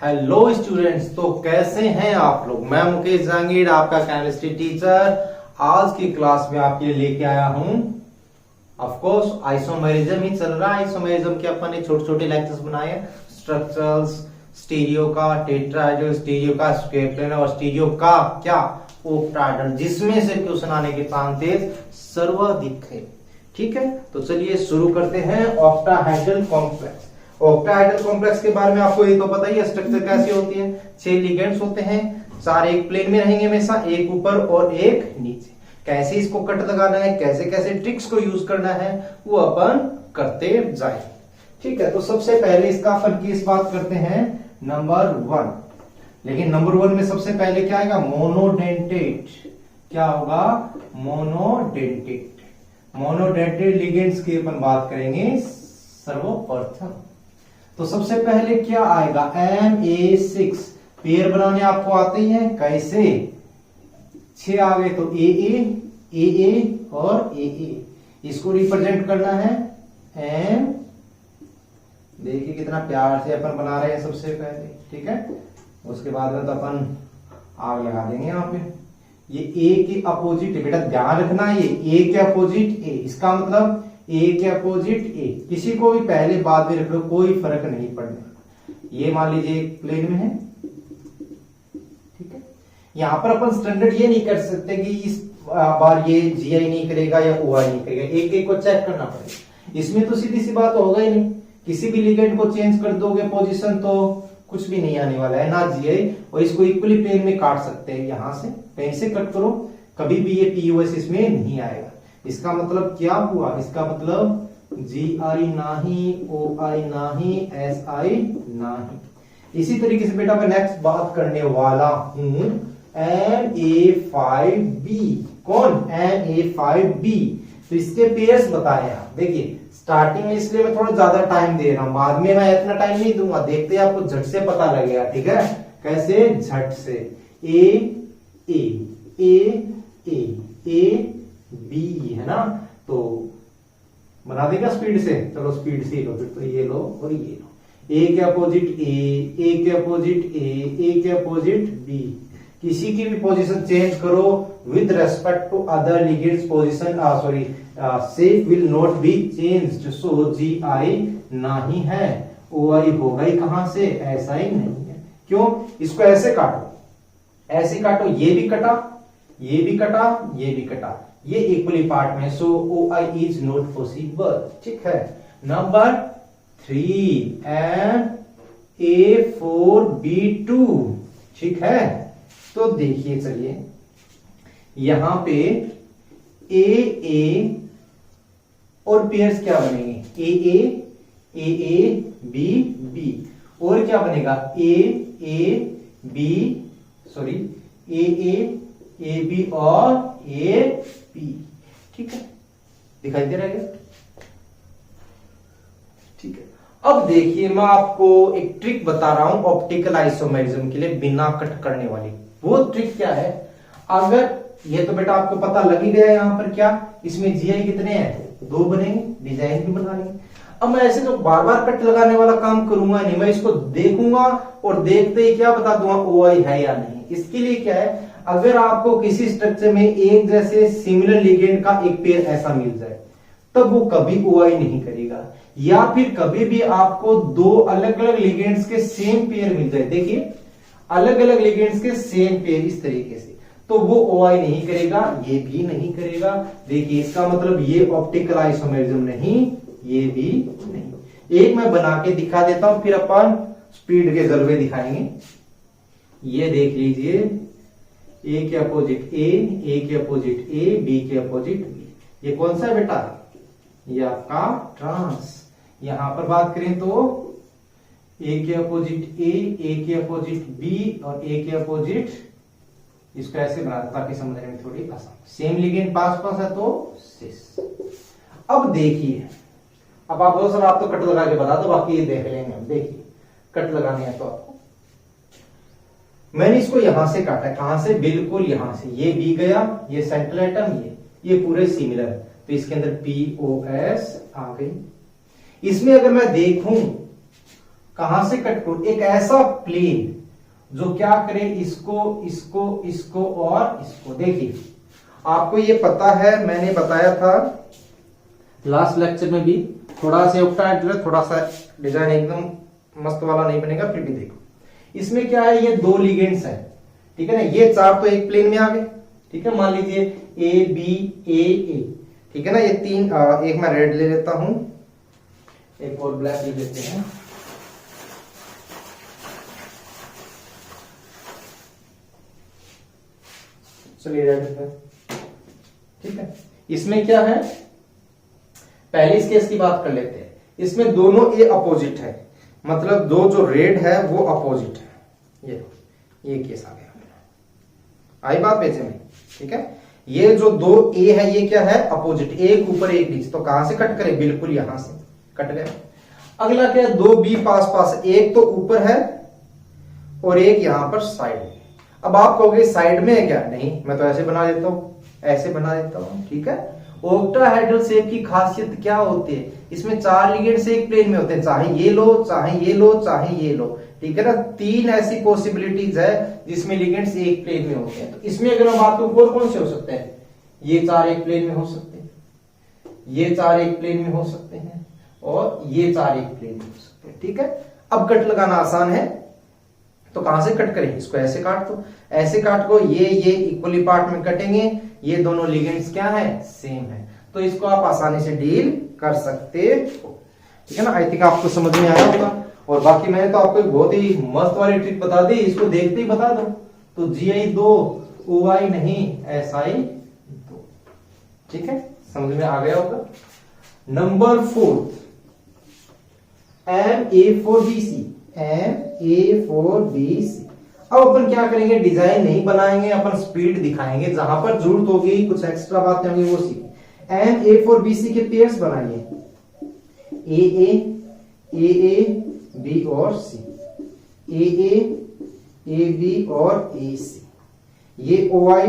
Hello students, तो कैसे हैं आप लोग। मैं मुकेश जहांगीर, आपका केमिस्ट्री टीचर। आज की क्लास में आपके लिए लेके आया हूं ऑफ कोर्स आइसोमेरिज्म ही चल रहा है। आइसोमेरिज्म के अपन ने छोटे छोटे लेक्चर्स बनाए हैं, स्ट्रक्चर्स, स्टीरियो का, टेट्राहेड्रल, स्टीरियो का, स्क्वायर प्लेनर और स्टीरियो का क्या ऑक्टाहेड्रल, जिसमें से क्वेश्चन आने के चांसेस सर्वाधिक है। ठीक है, तो चलिए शुरू करते हैं। Octahedral complex. ऑक्टाहेड्रल कॉम्प्लेक्स के बारे में आपको ये तो पता ही है, स्ट्रक्चर कैसी होती है। 6 लिगेंड्स होते हैं, 4 एक प्लेन में रहेंगे हमेशा, एक ऊपर और एक नीचे। कैसे इसको कट लगाना है, कैसे कैसे ट्रिक्स को यूज करना है, वो अपन करते जाए। ठीक है, तो सबसे पहले इसका अपन केस बात करते हैं नंबर 1। लेकिन नंबर 1 में सबसे पहले क्या आएगा, मोनोडेंटेट। क्या होगा, मोनोडेंटेट। मोनोडेंटेट लिगेंड्स की अपन बात करेंगे सर्वप्रथम। तो सबसे पहले क्या आएगा, Ma6। पेयर बनाने आपको आते ही हैं, कैसे 6 आ गए तो AA और AA। इसको रिप्रेजेंट करना है M। देखिए कितना प्यार से अपन बना रहे हैं सबसे पहले। ठीक है, उसके बाद में तो अपन आग लगा देंगे यहाँ पे। ये A के अपोजिट है बेटा, ध्यान रखना, ये A के अपोजिट A, इसका मतलब A के अपोजिट A। किसी को भी पहले बाद में रख लो, कोई फर्क नहीं पड़ने। ये मान लीजिए एक प्लेन में है। ठीक है, यहां पर अपन स्टैंडर्ड ये नहीं कर सकते कि इस बार ये GI नहीं करेगा या OI नहीं करेगा, एक एक को चेक करना पड़ेगा। इसमें तो सीधी सी बात होगा ही नहीं, किसी भी लिगेंड को चेंज कर दोगे पोजीशन तो कुछ भी नहीं आने वाला है ना GI। और इसको इक्वली प्लेन में काट सकते हैं, यहां से कहीं से कट करो, कभी भी ये POS इसमें नहीं आएगा। इसका मतलब क्या हुआ, इसका मतलब GI नहीं, OI नहीं, SI नहीं। इसी तरीके से बेटा मैं नेक्स्ट बात करने वाला हूं Na5B। कौन, Na5B। तो इसके पेयर्स बताए आप। देखिए स्टार्टिंग में इसलिए मैं थोड़ा ज्यादा टाइम दे रहा हूं, बाद में मैं इतना टाइम नहीं दूंगा, देखते हैं आपको झट से पता लगेगा। ठीक है, कैसे, झट से। A B है ना, तो बना देगा स्पीड से। चलो स्पीड से लो, फिर तो ये लो और ये लो। A के अपोजिट A के अपोजिट A के अपोजिट B। किसी की भी पोजीशन चेंज करो with respect to other legends position, sorry shape will not be changed. So GI नहीं है, OI होगा ही कहां से, ऐसा ही नहीं है। क्यों, इसको ऐसे काटो, ऐसे काटो, ये भी कटा, ये भी कटा, ये भी कटा, ये इक्वली पार्ट में। सो OI इज नॉट पॉसिबल। ठीक है, नंबर 3 A4B2। ठीक है, तो देखिए चलिए यहां पे AA और पेयर्स क्या बनेंगे, AA और क्या बनेगा, AB और AP। ठीक है, दिखाई दे रहा है। ठीक है, अब देखिए मैं आपको एक ट्रिक बता रहा हूं ऑप्टिकल आइसोमेरिज्म के लिए, बिना कट करने वाली। वो ट्रिक क्या है, अगर ये तो बेटा आपको पता लग ही गया यहां पर क्या, इसमें GI कितने हैं, 2 बनेंगे, डिजाइन भी बना लेंगे। अब मैं ऐसे तो बार बार कट लगाने वाला काम करूंगा नहीं, मैं इसको देखूंगा और देखते ही क्या बता दूंगा OI है या नहीं। इसके लिए क्या है, अगर आपको किसी स्ट्रक्चर में एक जैसे सिमिलर लिगेंड का एक पेयर ऐसा मिल जाए, तब वो कभी OI नहीं करेगा। या फिर कभी भी आपको 2 अलग अलग लिगेंड्स के सेम पेयर मिल जाए, देखिए अलग अलग लिगेंड्स के सेम पेयर इस तरीके से, तो वो OI नहीं करेगा, ये भी नहीं करेगा। देखिए इसका मतलब ये ऑप्टिकल आइसोमेरिज्म नहीं, ये भी नहीं। एक मैं बना के दिखा देता हूं, फिर अपन स्पीड के जलवे दिखाएंगे। ये देख लीजिए, A के अपोजिट A के अपोजिट A, B के अपोजिट B। ये कौन सा है बेटा, ये आपका ट्रांस। यहां पर बात करें तो A के अपोजिट A के अपोजिट B और A के अपोजिट, इसको ऐसे बना ताकि समझने में थोड़ी आसान। सेम लिगेंड पास पास है तो सिस। अब देखिए, अब आप बोलो सर आप तो कट लगा के बता दो, बाकी ये देख लेंगे हम। देखिए कट लगाने है तो आपको, मैंने इसको यहां से काटा है, कहां से, बिल्कुल यहां से। ये B गया, ये सेंट्रल एटम, ये पूरे सिमिलर, तो इसके अंदर POS आ गई। इसमें अगर मैं देखूं कहां से कट करूं? एक ऐसा प्लेन जो क्या करे, इसको इसको इसको और इसको। देखिए आपको ये पता है, मैंने बताया था लास्ट लेक्चर में भी, थोड़ा सा ऑक्टाहेड्रल, थोड़ा सा डिजाइन एकदम मस्त वाला नहीं बनेगा, फिर भी देखो इसमें क्या है, ये दो लिगेंड्स है, ठीक है ना। ये चार तो एक प्लेन में आ गए, ठीक है। मान लीजिए ए बी ए, ठीक है ना। ये तीन, एक मैं रेड ले लेता हूं, एक और ब्लैक ले लेते हैं। चलिए रेड है, ठीक है। इसमें क्या है, पहले इस केस की बात कर लेते हैं। इसमें दोनों ए अपोजिट है, मतलब दो जो रेड है वो अपोजिट है। ये केस आ गया, आई बात बेचे में, ठीक है। ये जो दो ए है ये क्या है, अपोजिट, एक ऊपर एक नीचे, तो कहां से कट करे, बिल्कुल यहां से कट गया। अगला क्या है, दो बी पास पास, एक तो ऊपर है और एक यहां पर साइड में। अब आप कहोगे साइड में है क्या, नहीं, मैं तो ऐसे बना देता हूं, ऐसे बना देता हूं, ठीक है। ऑक्टाहेड्रल शेप की खासियत क्या होती है, इसमें चार लिगेंड्स एक प्लेन में होते हैं, चाहे ये लो चाहे ये लो चाहे ये लो, ठीक है ना। तीन ऐसी पॉसिबिलिटीज है जिसमें लिगेंड्स एक प्लेन में होते हैं। तो इसमें अगर हम बात करूं कौन से हो सकते हैं, ये चार एक प्लेन में हो सकते हैं, ये चार एक प्लेन में हो सकते हैं, और ये चार एक प्लेन में हो सकते हैं, ठीक है। अब कट लगाना आसान है, तो कहां से कट करें, इसको ऐसे काट दो, ऐसे काट को, ये इक्वली पार्ट में कटेंगे, ये दोनों लिगेंड्स क्या है, सेम है, तो इसको आप आसानी से डील कर सकते हो, ठीक है ना। आई थिंक आपको समझ में आया होगा। और बाकी मैंने तो आपको एक बहुत ही मस्त वाली ट्रिक बता दी, इसको देखते ही बता दो। तो GI 2 OI नहीं SI 2, ठीक है, समझ में आ गया होगा। Number 4, MA4BC, MA4BC। अब अपन क्या करेंगे, डिजाइन नहीं बनाएंगे, अपन स्पीड दिखाएंगे, जहां पर जरूरत होगी कुछ एक्स्ट्रा बातें होंगी वो सीखें। MA4BC के पेयर्स बनाइए, AA B और C, AA AB और AC। ये OI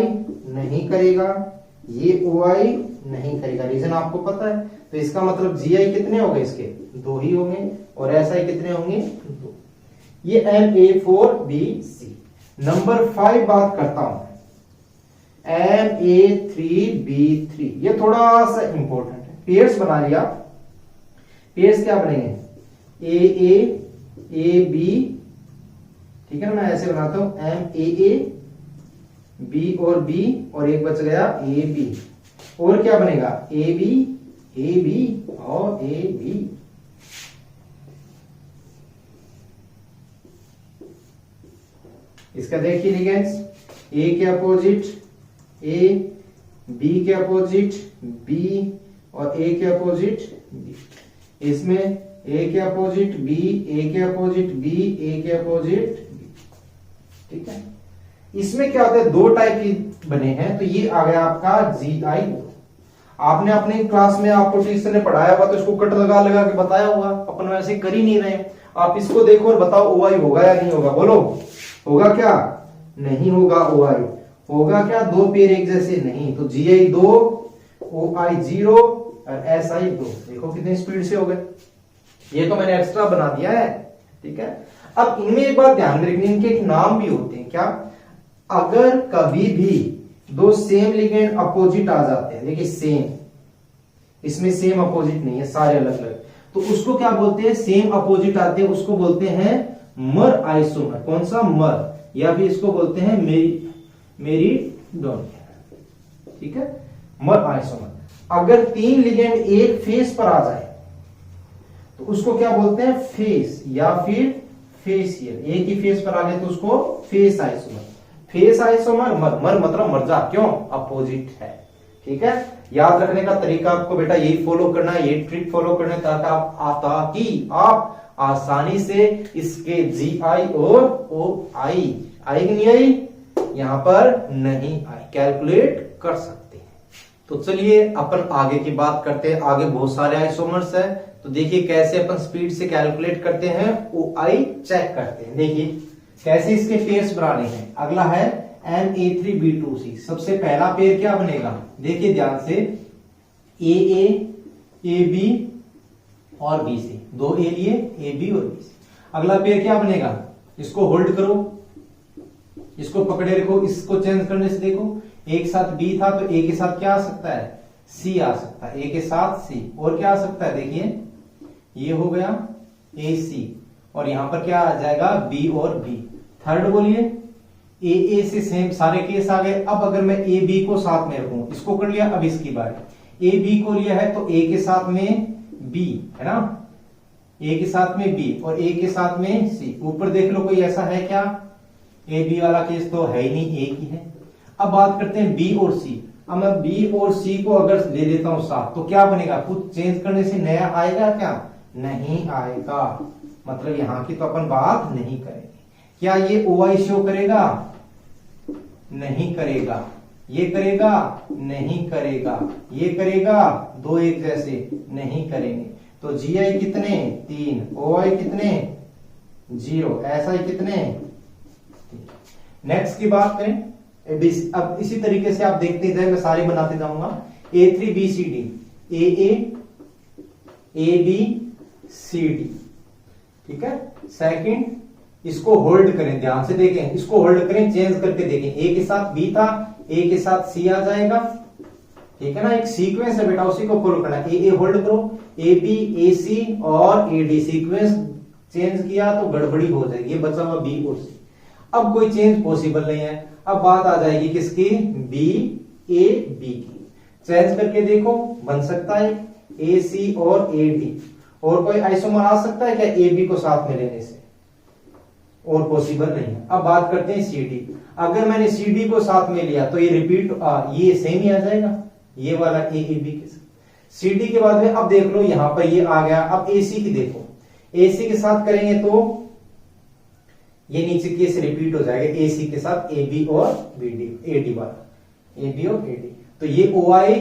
नहीं करेगा, ये OI नहीं करेगा, रीजन आपको पता है। तो इसका मतलब GI कितने हो गए, इसके दो ही होंगे, और SI कितने होंगे, दो। ये MA4BC। नंबर 5 बात करता हूं, MA3B3। ये थोड़ा सा इंपॉर्टेंट है, पेयर्स बना लिया। पेयर्स क्या बनेंगे, AA AB, ठीक है ना। मैं ऐसे बनाता हूं, MAA B और B, और एक बच गया AB, और क्या बनेगा, AB AB और AB। इसका देखिए लिगेंड्स, A के अपोजिट A, B के अपोजिट B, और A के अपोजिट B। इसमें A के अपोजिट B, A के अपोजिट B, A के अपोजिट B, ठीक है। इसमें क्या होता है, दो टाइप की बने हैं, तो ये आ गया आपका GI 2। आपने अपनी क्लास में, आपको टीचर ने पढ़ाया हुआ तो इसको कट लगा लगा के बताया होगा, अपन वैसे कर ही नहीं रहे। आप इसको देखो और बताओ OI होगा या नहीं होगा, बोलो होगा क्या, नहीं होगा। OI होगा क्या, दो पेयर एक जैसे नहीं, तो GI 2 OI 0 और SI 2। देखो कितनी स्पीड से हो गए, ये तो मैंने एक्स्ट्रा बना दिया है, ठीक है। अब इनमें एक बात ध्यान में रखनी, इनके एक नाम भी होते हैं, क्या, अगर कभी भी दो सेम लिगेंड अपोजिट आ जाते हैं, देखिए सेम, इसमें सेम अपोजिट नहीं है, सारे अलग अलग, तो उसको क्या बोलते हैं, सेम अपोजिट आते हैं उसको बोलते हैं मर आइसोमर। कौन सा, मर, या फिर इसको बोलते हैं मेरिडोनियन, ठीक है, मर आइसोमर। अगर तीन लिगेंड एक फेस पर आ जाए तो उसको क्या बोलते हैं, फेस या फिर फेसियल। एक ही फेस पर आ गए तो उसको फेस आइसोमर। फेस आइसोमर, मर मतलब मर जा, क्यों, अपोजिट है, ठीक है। याद रखने का तरीका आपको बेटा यही फॉलो करना है, ये ट्रिक फॉलो करना है, ताकि आप आसानी से इसके GI और OI आई नहीं आई, यहां पर नहीं आई, कैलकुलेट कर सकते हैं। तो चलिए अपन आगे की बात करते हैं। आगे बहुत सारे आइसोमर्स है, तो देखिए कैसे अपन स्पीड से कैलकुलेट करते हैं, OI चेक करते हैं। देखिए कैसे इसके पेयर्स बनाने हैं। अगला है MA3B2C। सबसे पहला पेयर क्या बनेगा, देखिए ध्यान से, AA AB और BC, दो A लिए, AB और BC। अगला पेयर क्या बनेगा, इसको होल्ड करो, इसको पकड़े रखो, इसको चेंज करने से देखो एक साथ बी था तो ए के साथ क्या आ सकता है, सी आ सकता है, ए के साथ सी, और क्या आ सकता है, देखिए ये हो गया ए सी, और यहां पर क्या आ जाएगा, बी और बी। थर्ड बोलिए, ए से सेम सारे केस आ गए। अब अगर मैं ए बी को साथ में रखूं, इसको कर लिया, अब इसकी बारी, ए बी को लिया है तो ए के साथ में बी है ना, ए के साथ में बी और ए के साथ में सी। ऊपर देख लो कोई ऐसा है क्या, ए बी वाला केस तो है ही नहीं, एक ही है। अब बात करते हैं बी और सी। अब मैं बी और सी को अगर ले लेता हूं साथ तो क्या बनेगा, कुछ चेंज करने से नया आएगा क्या, नहीं आएगा, मतलब यहां की तो अपन बात नहीं करेंगे। क्या ये OI शो करेगा, नहीं करेगा। ये करेगा, नहीं करेगा। ये करेगा, दो एक जैसे नहीं करेंगे। तो GI कितने, 3, OI कितने, 0, SI कितने। नेक्स्ट की बात करें, अब इसी तरीके से आप देखते जाए, मैं सारी बनाते जाऊंगा। A3BCD, AA AB CD, ठीक है। सेकंड, इसको होल्ड करें, ध्यान से देखें, इसको होल्ड करें, चेंज करके देखें, ए के साथ बी था, ए के साथ सी आ जाएगा, ठीक है ना। एक सीक्वेंस है बेटा, उसी को फॉलो करना है। ए होल्ड करो, ए बी ए सी और ए डी, सीक्वेंस चेंज किया तो गड़बड़ी हो जाएगी, ये बचा हुआ बी और सी। अब कोई चेंज पॉसिबल नहीं है। अब बात आ जाएगी किसकी, बी ए बी की। चेंज करके देखो, बन सकता है ए सी और ए डी। और कोई आइसोमर आ सकता है क्या ए बी को साथ में लेने से, और पॉसिबल नहीं है। अब बात करते हैं सी डी। अगर मैंने सी डी को साथ में लिया तो ये रिपीट, ये सेम ही आ जाएगा, ये वाला ए बी के साथ। सी डी के बाद में अब देख लो यहां पर ये आ गया। अब ए सी की देखो, ए सी के साथ करेंगे तो ये नीचे केस रिपीट हो जाएगा, ए सी के साथ ए बी और बी डी, ए डी वाला, ए बी और ए डी। तो ये OI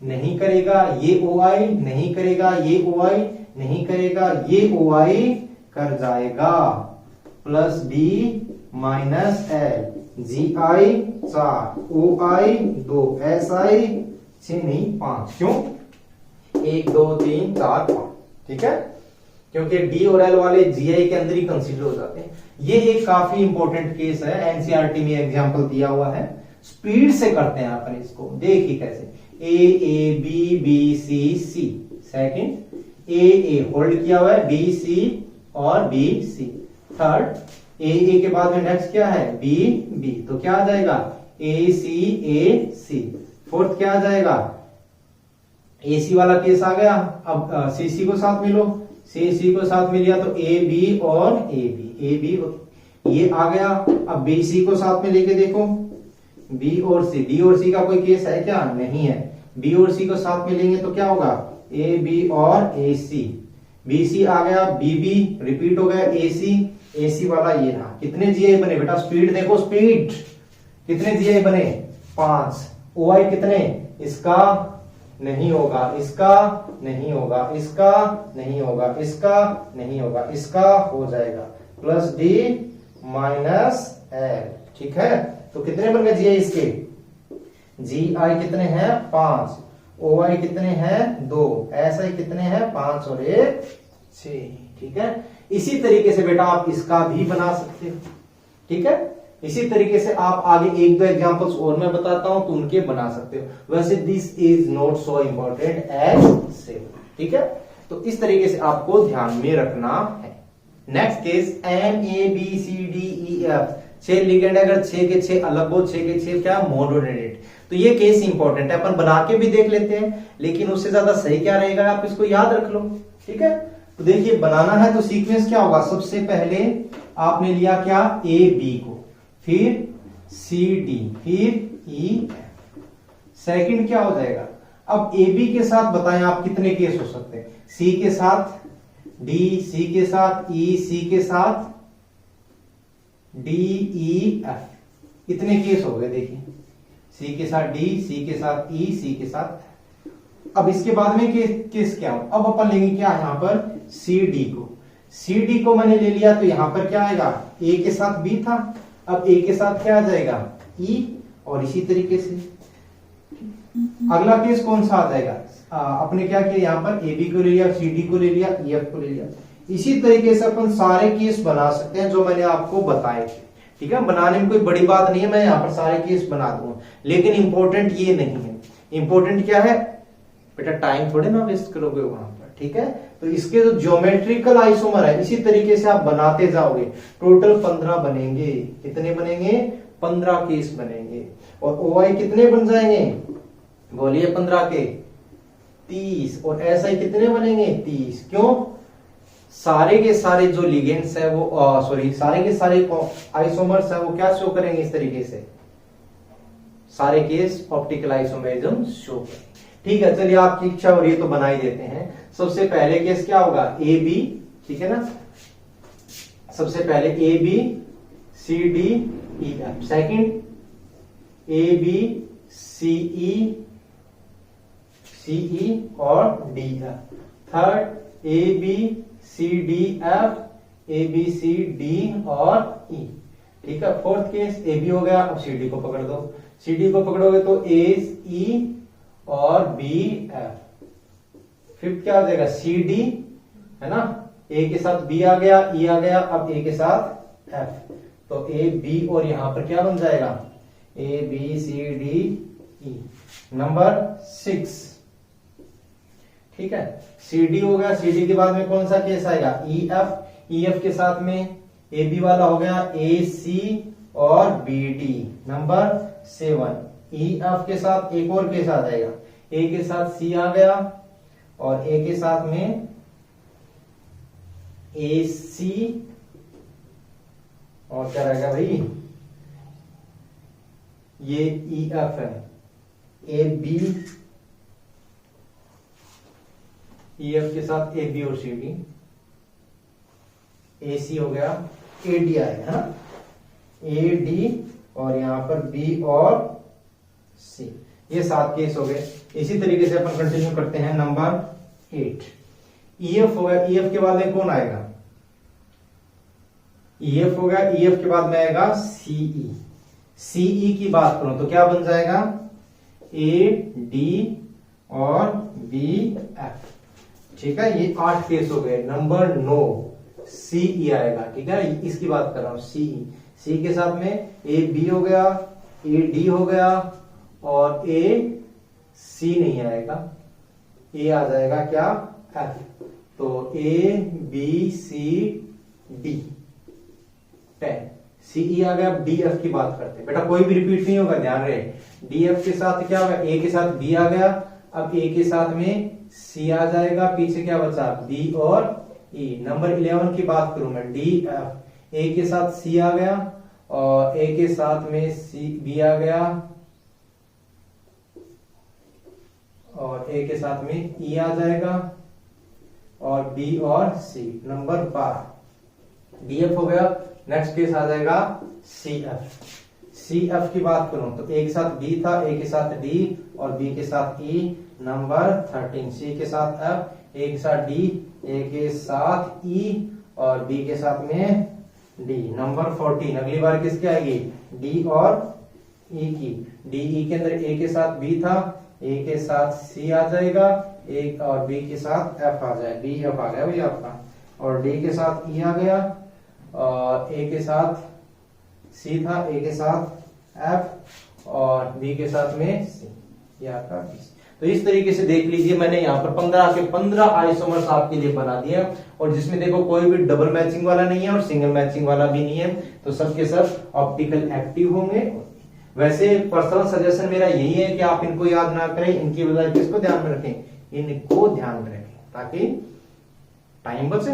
नहीं करेगा, ये OI नहीं करेगा, ये OI नहीं करेगा, ये OI कर जाएगा। Plus B minus L, GI 4, OI 2, SI 6 नहीं 5। क्यों, 1 2 3 4 5, ठीक है, क्योंकि डी और एल वाले GI के अंदर ही कंसीडर हो जाते हैं। ये एक काफी इंपॉर्टेंट केस है, एनसीईआरटी में एग्जांपल दिया हुआ है। स्पीड से करते हैं अपन इसको, देखिए कैसे। A B B C C, second A hold किया हुआ है, बी सी और बी सी। थर्ड, ए के बाद में नेक्स्ट क्या है, बी बी, तो क्या आ जाएगा, ए सी। फोर्थ क्या आ जाएगा, ए सी वाला केस आ गया। अब सी सी को साथ मिलो, सी को साथ मिल लिया तो ए बी और ए बी, ये आ गया। अब बी सी को साथ में लेके देखो, बी और सी का कोई केस है क्या, नहीं है। बी और सी को साथ में लेंगे तो क्या होगा, ए बी और ए सी। बी सी आ गया, बी बी रिपीट हो गया, ए सी वाला ये रहा। कितने GI बने बेटा, स्पीड देखो, स्पीड कितने GI बने, 5। OI कितने, इसका नहीं होगा, इसका नहीं होगा, इसका नहीं होगा, इसका नहीं होगा, इसका हो जाएगा। प्लस डी माइनस एल, ठीक है। तो कितने बन गए GI इसके, GI कितने हैं, 5। OI कितने हैं, 2। SI कितने हैं, 5 और 1 6, ठीक है। इसी तरीके से बेटा आप इसका भी बना सकते हो, ठीक है। इसी तरीके से आप आगे 1-2 एग्जांपल्स और मैं बताता हूं तो उनके बना सकते हो। वैसे this is not so important as same, ठीक है। तो इस तरीके से आपको ध्यान में रखना है। नेक्स्ट केस, NABCDEF, 6 लिगेंड, अगर 6 के 6 अलग हो, 6 के 6 क्या, मोनोडेनेट, तो ये केस इंपॉर्टेंट है। अपन बना के भी देख लेते हैं, लेकिन उससे ज्यादा सही क्या रहेगा, आप इसको याद रख लो, ठीक है। तो देखिए बनाना है तो सीक्वेंस क्या होगा, सबसे पहले आपने लिया क्या, ए बी को, फिर सी डी, फिर ई एफ। सेकंड क्या हो जाएगा, अब ए बी के साथ बताएं आप कितने केस हो सकते हैं, सी के साथ डी, सी के साथ ई, सी के साथ डी ई एफ, इतने केस हो गए। देखिए सी के साथ डी, सी के साथ ई, सी के साथ। अब इसके बाद में केस क्या हो, अब अपन लेंगे क्या, यहां पर सी डी को। सी डी को मैंने ले लिया तो यहां पर क्या आएगा, ए के साथ बी था, अब ए के साथ क्या आ जाएगा, ई, और इसी तरीके से अगला केस कौन सा आ जाएगा, अपने क्या किया, यहां पर ए बी को ले लिया, सी डी को ले लिया, ई एफ को ले लिया। इसी तरीके से अपन सारे केस बना सकते हैं जो मैंने आपको बताए थे। ठीक है, बनाने में कोई बड़ी बात नहीं है, मैं यहाँ पर सारे केस बना दूंगा, लेकिन इंपॉर्टेंट ये नहीं है। इंपॉर्टेंट क्या है बेटा, टाइम थोड़े ना वेस्ट करोगे वहां पर। ठीक है, तो इसके जो ज्योमेट्रिकल आइसोमर है इसी तरीके से आप बनाते जाओगे। टोटल 15 बनेंगे। कितने बनेंगे? 15 केस बनेंगे। और OI कितने बन जाएंगे? बोलिए 15 के 30। और SI कितने बनेंगे? 30। क्यों? सारे के सारे जो लिगेंड्स है वो सारे के सारे आइसोमर्स है वो क्या शो करेंगे इस तरीके से, सारे केस ऑप्टिकल आइसोमेरिज्म शो करेंगे। ठीक है, चलिए आपकी इच्छा हो रही है तो बना ही देते हैं। सबसे पहले केस क्या होगा? AB, ठीक है ना, सबसे पहले AB CDEF, second AB CE और DF, थर्ड ABCDF ABCD और E। ठीक है, फोर्थ केस AB हो गया। अब CD को पकड़ दो, CD को पकड़ोगे तो AE और BF। फिफ्थ क्या हो जाएगा? CD, है ना, A के साथ B आ गया, E आ गया, अब A के साथ F, तो AB और यहां पर क्या बन जाएगा? ABCDE। नंबर 6, ठीक है, CD हो गया। CD के बाद में कौन सा केस आएगा? EF। EF के साथ में AB वाला हो गया AC और BD। नंबर 7। EF के साथ एक और केस आ जाएगा, A के साथ C आ गया और A के साथ में AC और क्या रहेगा भाई? ये EF है, AB, EF के साथ AB और CD, AC हो गया, AD आएगा, है ना, AD और यहां पर B और C। ये 7 केस हो गए। इसी तरीके से अपन कंटिन्यू करते हैं। नंबर 8 EF हो गया। EF के बाद में कौन आएगा? EF हो गया। EF के बाद में आएगा CE। CE की बात करूं तो क्या बन जाएगा? AD और BF। ठीक है, ये 8 केस हो गए। नंबर 9 CE आएगा। ठीक है, इसकी बात कर रहा हूं, CE। C के साथ में AB हो गया, AD हो गया और AC नहीं आएगा, A आ जाएगा क्या? F। तो ABCD 10। CE आ गया। DF की बात करते हैं बेटा, कोई भी रिपीट नहीं होगा, ध्यान रहे। DF के साथ क्या होगा? A के साथ B आ गया, अब A के साथ में C आ जाएगा, पीछे क्या बचा? B और E। नंबर 11 की बात करूं मैं, DF। A के साथ C आ गया और A के साथ में B आ गया और A के साथ में E आ जाएगा और B और C। नंबर 12 DF हो गया। नेक्स्ट केस आ जाएगा CF। CF की बात करूं तो A के साथ B था, A के साथ D और B के साथ E। नंबर 13 C के साथ F, A के साथ D, A के साथ E और B के साथ में D। नंबर 14 अगली बार किसकी आएगी? D और E की। DE के अंदर A के साथ B था, A के साथ C आ जाएगा, A और B के साथ F आ जाएगा, BF आ गया भैया आपका, और D के साथ E आ गया और A के साथ C था, A के साथ F और B के साथ में C। ये आपका 20। तो इस तरीके से देख लीजिए, मैंने यहाँ पर 15 के 15 आइसोमर्स आपके लिए बना दिए और जिसमें देखो कोई भी डबल मैचिंग वाला नहीं है और सिंगल मैचिंग वाला भी नहीं है, तो सबके सब ऑप्टिकल एक्टिव होंगे। वैसे पर्सनल सजेशन मेरा यही है कि आप इनको याद ना करें, इनकी बजाय किसको ध्यान में रखें? इनको ध्यान में रखें ताकि टाइम बचे।